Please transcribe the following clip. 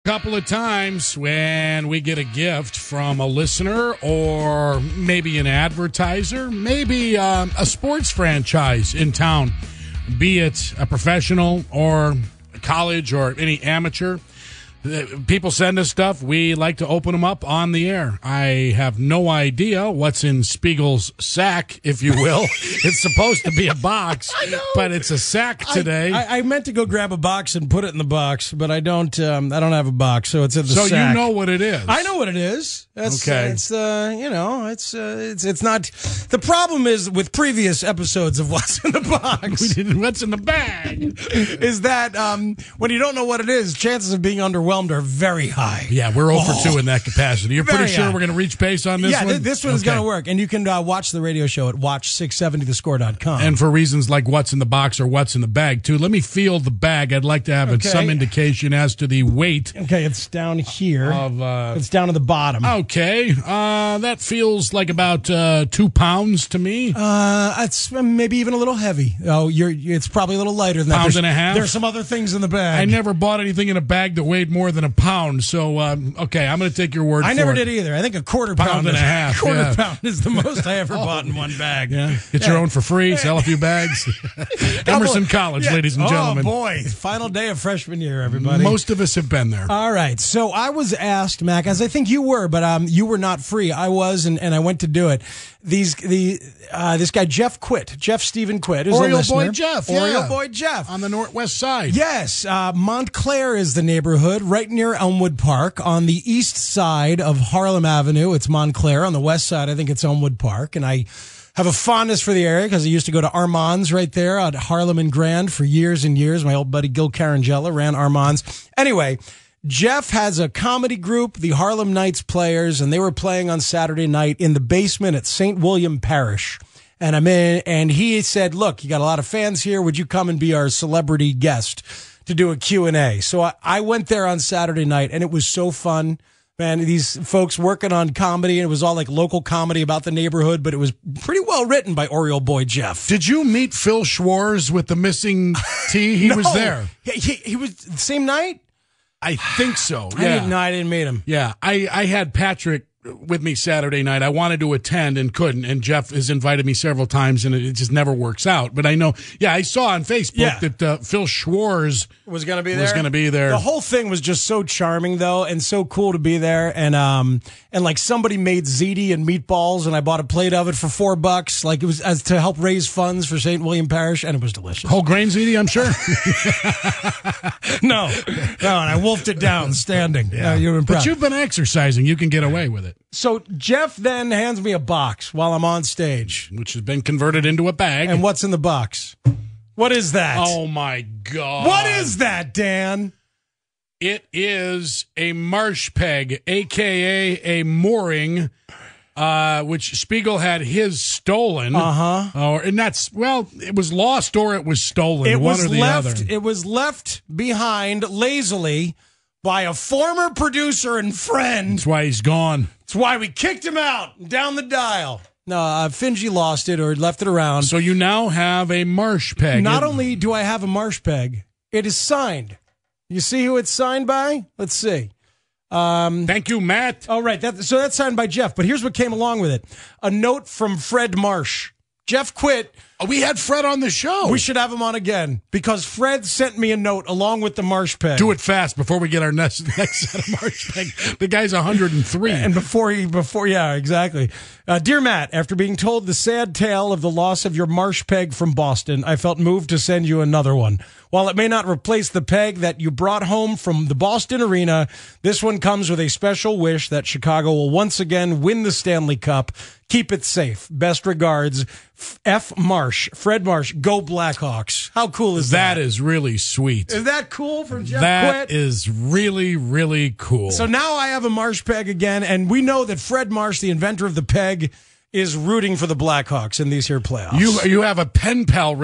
Couple of times when we get a gift from a listener or maybe an advertiser, maybe a sports franchise in town, be it a professional or a college or any amateur. People send us stuff. We like to open them up on the air. I have no idea what's in Spiegel's sack, if you will. It's supposed to be a box, but it's a sack today. I meant to go grab a box and put it in the box, but I don't have a box, so it's in the sack. So you know what it is. I know what it is. Okay. It's not. The problem is with previous episodes of What's in the Box. What's in the bag? Is that when you don't know what it is, chances of being underwhelmed are very high. Yeah, we're 0 for 2 in that capacity. You're pretty sure we're going to reach pace on this one? Yeah, this one's going to work. And you can watch the radio show at watch670thescore.com. And for reasons like what's in the box or what's in the bag, too, let me feel the bag. I'd like to have some indication as to the weight. Okay, it's down here. It's down at the bottom. Okay, that feels like about 2 pounds to me. It's maybe even a little heavy. Oh, it's probably a little lighter than that. Pound and a half? There's some other things in the bag. I never bought anything in a bag that weighed more than a pound, so okay, I'm going to take your word for it. I never did either. I think a quarter pound and a half. Quarter pound is the most I ever bought in one bag. Yeah, get your own for free. Sell a few bags. Emerson College, ladies and gentlemen. Oh boy, final day of freshman year, everybody. Most of us have been there. All right, so I was asked, Mac, as I think you were, but you were not free. I was, and I went to do it. This guy Jeff Stephen Quitt, who's Oriole a listener. Boy Jeff, Oriole Boy Jeff on the northwest side. Yes, Montclair is the neighborhood, right near Elmwood Park on the east side of Harlem Avenue. It's Montclair. On the west side, I think it's Elmwood Park, and I have a fondness for the area because I used to go to Armand's right there at Harlem and Grand for years and years. My old buddy Gil Carangella ran Armand's. Anyway, Jeff has a comedy group, the Harlem Nights Players, and they were playing on Saturday night in the basement at St. William Parish. And I'm in, and he said, look, you got a lot of fans here. Would you come and be our celebrity guest to do a Q&A? So I went there on Saturday night, and it was so fun. Man, these folks working on comedy, and it was all like local comedy about the neighborhood, but it was pretty well written by Oriole Boy Jeff. Did you meet Phil Schwartz with the missing T? He was there. He was the same night? I think so. Yeah. I didn't meet him. Yeah, I had Patrick with me Saturday night. I wanted to attend and couldn't, and Jeff has invited me several times, and it just never works out. But I know, I saw on Facebook that Phil Schwartz was going to be there. The whole thing was just so charming, though, and so cool to be there. And like somebody made ziti and meatballs, and I bought a plate of it for $4. Like it was as to help raise funds for St. William Parish, and it was delicious. Whole grain ziti, I'm sure. No, and I wolfed it down standing. Yeah. You're impressed. But you've been exercising. You can get away with it. So Jeff then hands me a box while I'm on stage, which has been converted into a bag. And what's in the box? What is that? Oh, my God. What is that, Dan? It is a marsh peg, a.k.a. a mooring, which Spiegel had his stolen. And that's, it was lost or it was stolen. It was left behind lazily by a former producer and friend. That's why he's gone. That's why we kicked him out down the dial. No, Finji lost it or left it around. So you now have a marsh peg. Not only do I have a marsh peg, it is signed. You see who it's signed by? Let's see. Thank you, Matt. All right, so that's signed by Jeff. But here's what came along with it. A note from Fred Marsh. Jeff Quitt. We had Fred on the show. We should have him on again because Fred sent me a note along with the marsh peg. Do it fast before we get our next set of marsh peg. The guy's 103. And before, exactly. Dear Matt, after being told the sad tale of the loss of your marsh peg from Boston, I felt moved to send you another one. While it may not replace the peg that you brought home from the Boston arena, this one comes with a special wish that Chicago will once again win the Stanley Cup. Keep it safe. Best regards, F. Marsh. Fred Marsh. Go Blackhawks. How cool is that? That is really sweet. Is that cool from Jeff Quitt? That is really, really cool. So now I have a Marsh peg again, and we know that Fred Marsh, the inventor of the peg, is rooting for the Blackhawks in these here playoffs. You have a pen pal